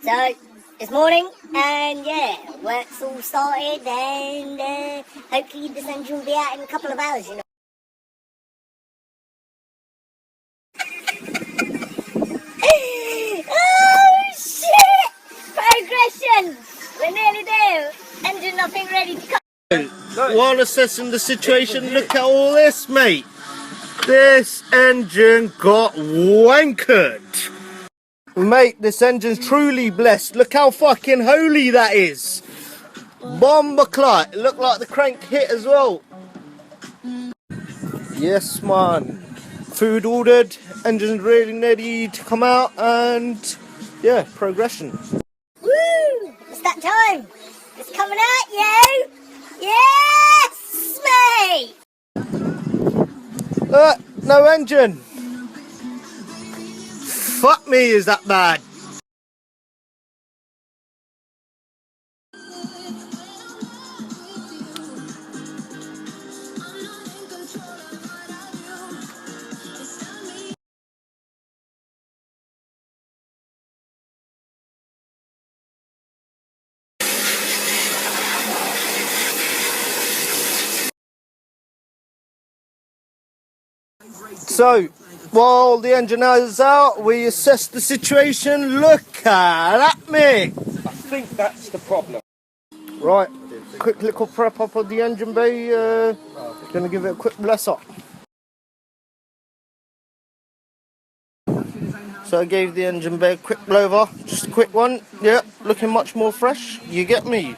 So, it's morning, and yeah, work's all started, and hopefully this engine will be out in a couple of hours, you know. Oh shit! Progression! We're nearly there. Engine nothing ready to come. While assessing the situation, look at all this, mate. This engine got wankered. Mate, this engine's truly blessed. Look how fucking holy that is. Bomber clot. It looked like the crank hit as well. Yes, man. Food ordered. Engine's really ready to come out, and yeah, progression. Woo! It's that time. It's coming at you. Yes, mate. No engine. Fuck me, is that bad? So, while the engine is out, we assess the situation. Look at me. I think that's the problem. Right, quick little prep up of the engine bay. Gonna give it a quick bless up. So I gave the engine bay a quick blow over, just a quick one. Yeah, looking much more fresh. You get me.